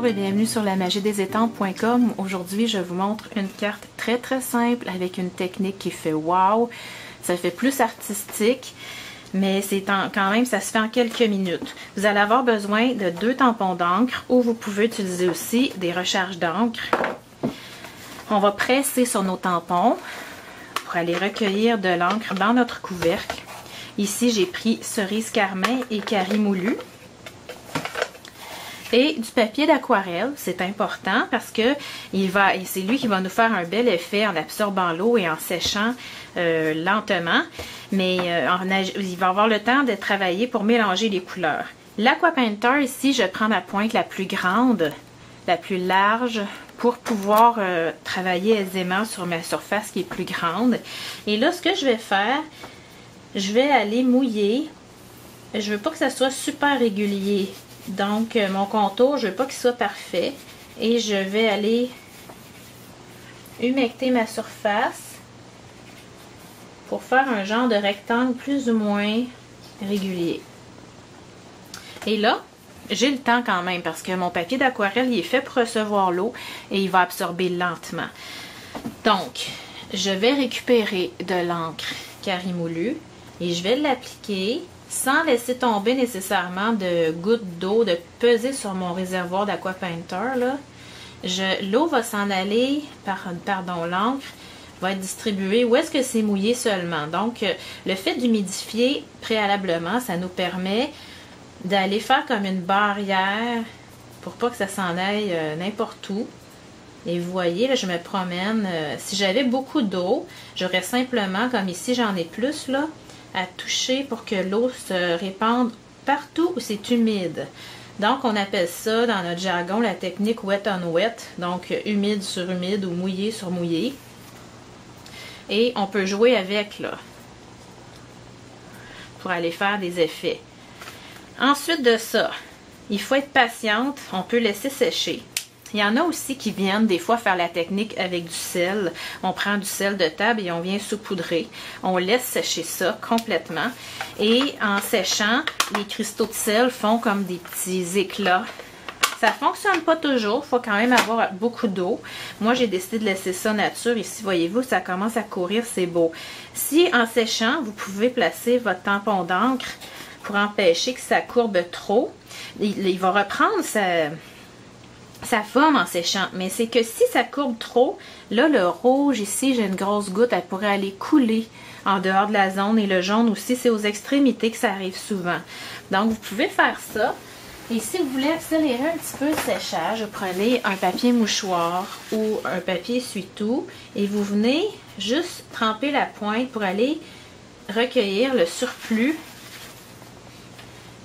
Bonjour et bienvenue sur lamagiedesétampes.com. Aujourd'hui, je vous montre une carte très simple avec une technique qui fait wow. Ça fait plus artistique, mais c'est quand même, ça se fait en quelques minutes. Vous allez avoir besoin de 2 tampons d'encre ou vous pouvez utiliser aussi des recharges d'encre. On va presser sur nos tampons pour aller recueillir de l'encre dans notre couvercle. Ici, j'ai pris cerise carmin et Carie moulu. Et du papier d'aquarelle, c'est important parce que c'est lui qui va nous faire un bel effet en absorbant l'eau et en séchant lentement. Mais il va avoir le temps de travailler pour mélanger les couleurs. L'Aqua Painter, ici, je prends ma pointe la plus grande, la plus large, pour pouvoir travailler aisément sur ma surface qui est plus grande. Et là, ce que je vais faire, je vais aller mouiller. Je veux pas que ça soit super régulier. Donc, mon contour, je veux pas qu'il soit parfait. Et je vais aller humecter ma surface pour faire un genre de rectangle plus ou moins régulier. Et là, j'ai le temps quand même parce que mon papier d'aquarelle, il est fait pour recevoir l'eau et il va absorber lentement. Donc, je vais récupérer de l'encre Carie moulu et je vais l'appliquer sans laisser tomber nécessairement de gouttes d'eau, de peser sur mon réservoir d'Aqua Painter. L'eau va s'en aller, l'encre va être distribuée où est-ce que c'est mouillé seulement. Donc, le fait d'humidifier préalablement, ça nous permet d'aller faire comme une barrière pour pas que ça s'en aille n'importe où. Et vous voyez, là, je me promène. Si j'avais beaucoup d'eau, j'aurais simplement, comme ici j'en ai plus, là, à toucher pour que l'eau se répande partout où c'est humide. Donc, on appelle ça, dans notre jargon, la technique wet on wet. Donc, humide sur humide ou mouillé sur mouillé. Et on peut jouer avec, là, pour aller faire des effets. Ensuite de ça, il faut être patiente. On peut laisser sécher. Il y en a aussi qui viennent des fois faire la technique avec du sel. On prend du sel de table et on vient saupoudrer. On laisse sécher ça complètement. Et en séchant, les cristaux de sel font comme des petits éclats. Ça ne fonctionne pas toujours. Il faut quand même avoir beaucoup d'eau. Moi, j'ai décidé de laisser ça nature. Ici, voyez-vous, ça commence à courir. C'est beau. Si en séchant, vous pouvez placer votre tampon d'encre pour empêcher que ça courbe trop, il va reprendre sa forme en séchant, mais c'est que si ça courbe trop, là le rouge ici, j'ai une grosse goutte, elle pourrait aller couler en dehors de la zone, et le jaune aussi, c'est aux extrémités que ça arrive souvent. Donc vous pouvez faire ça, et si vous voulez accélérer un petit peu le séchage, vous prenez un papier mouchoir ou un papier essuie-tout et vous venez juste tremper la pointe pour aller recueillir le surplus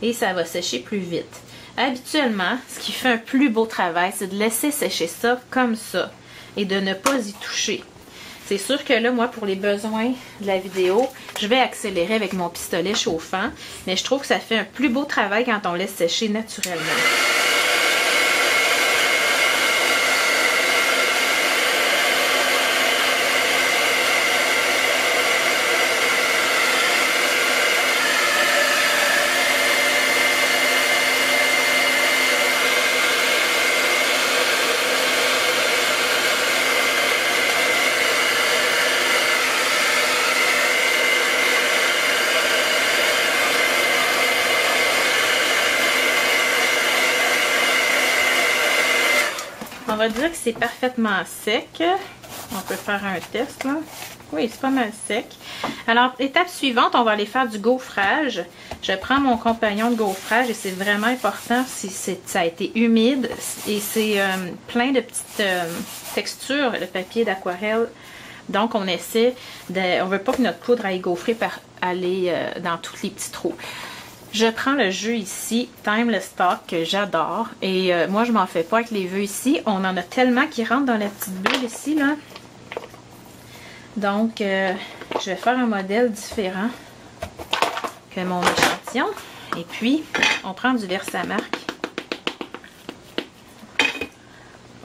et ça va sécher plus vite. Habituellement, ce qui fait un plus beau travail, c'est de laisser sécher ça comme ça et de ne pas y toucher. C'est sûr que là, moi, pour les besoins de la vidéo, je vais accélérer avec mon pistolet chauffant, mais je trouve que ça fait un plus beau travail quand on laisse sécher naturellement. On va dire que c'est parfaitement sec. On peut faire un test, là. Oui, c'est pas mal sec. Alors, étape suivante, on va aller faire du gaufrage. Je prends mon compagnon de gaufrage et c'est vraiment important si ça a été humide et c'est plein de petites textures, le papier d'aquarelle. Donc, on essaie de... On veut pas que notre poudre aille gaufrer aller dans tous les petits trous. Je prends le jeu ici, Timeless Talk, que j'adore. Et moi, je m'en fais pas avec les vœux ici. On en a tellement qui rentrent dans la petite bulle ici, là. Donc, je vais faire un modèle différent que mon échantillon. Et puis, on prend du Versamark.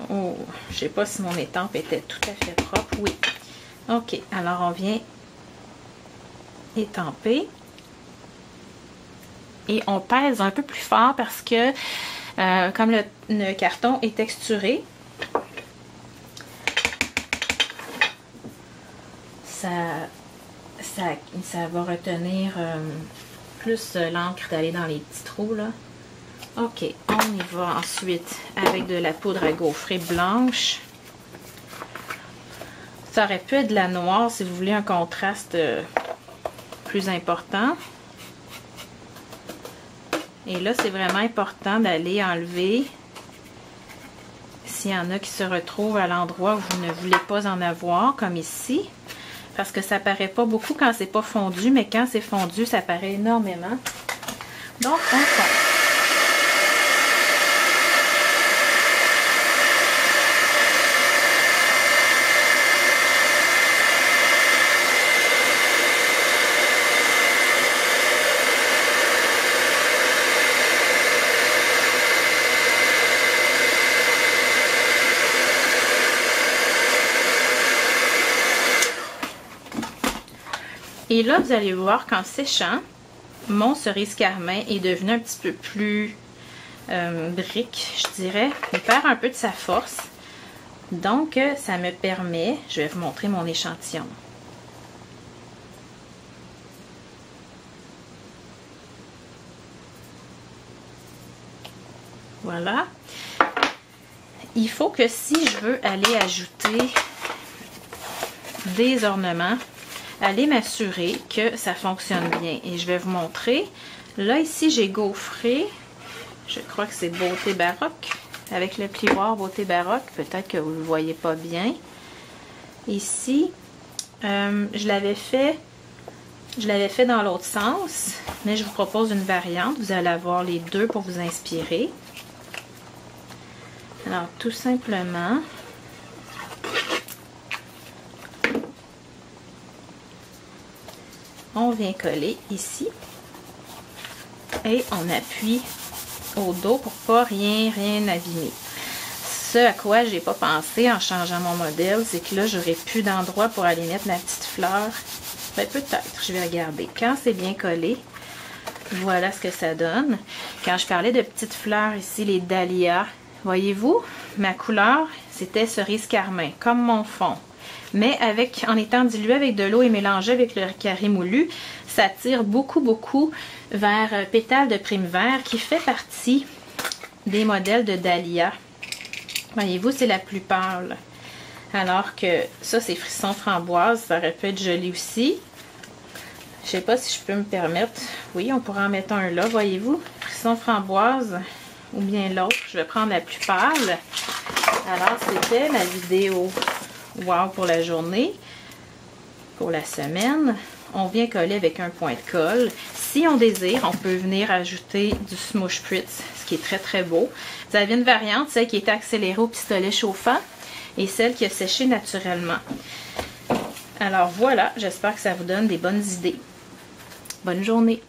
Oh, je sais pas si mon étampe était tout à fait propre. Oui. OK, alors on vient étamper. Et on pèse un peu plus fort parce que Comme le carton est texturé, ça va retenir plus l'encre d'aller dans les petits trous là. Ok, on y va ensuite avec de la poudre à gaufrer blanche. Ça aurait pu être de la noire si vous voulez un contraste plus important. Et là, c'est vraiment important d'aller enlever s'il y en a qui se retrouvent à l'endroit où vous ne voulez pas en avoir, comme ici. Parce que ça paraît pas beaucoup quand c'est pas fondu, mais quand c'est fondu, ça paraît énormément. Donc, on fond. Et là, vous allez voir qu'en séchant, mon cerise carmin est devenu un petit peu plus brique, je dirais. Il perd un peu de sa force. Donc, ça me permet, je vais vous montrer mon échantillon. Voilà. Il faut que si je veux aller ajouter des ornements, allez m'assurer que ça fonctionne bien. Et je vais vous montrer. Là, ici, j'ai gaufré. Je crois que c'est Beauté Baroque. Avec le plioir Beauté Baroque. Peut-être que vous ne le voyez pas bien. Ici, je l'avais fait dans l'autre sens. Mais je vous propose une variante. Vous allez avoir les deux pour vous inspirer. Alors, tout simplement... on vient coller ici et on appuie au dos pour pas rien abîmer. Ce à quoi j'ai pas pensé en changeant mon modèle, c'est que là j'aurais plus d'endroit pour aller mettre ma petite fleur. Ben, peut-être, je vais regarder. Quand c'est bien collé, voilà ce que ça donne. Quand je parlais de petites fleurs ici, les dahlias, voyez-vous, ma couleur c'était cerise carmin, comme mon fond. Mais en étant dilué avec de l'eau et mélangé avec le carré moulu, ça tire beaucoup vers Pétale de Prime Vert qui fait partie des modèles de dahlia. Voyez-vous, c'est la plus pâle. Alors que ça, c'est Frisson Framboise, ça aurait pu être joli aussi. Je sais pas si je peux me permettre. Oui, on pourrait en mettre un là, voyez-vous. Frisson Framboise ou bien l'autre. Je vais prendre la plus pâle. Alors, c'était ma vidéo. Wow pour la journée, pour la semaine. On vient coller avec un point de colle. Si on désire, on peut venir ajouter du Smoosh Spritz, ce qui est très beau. Vous avez une variante, celle qui est accélérée au pistolet chauffant et celle qui a séché naturellement. Alors voilà, j'espère que ça vous donne des bonnes idées. Bonne journée!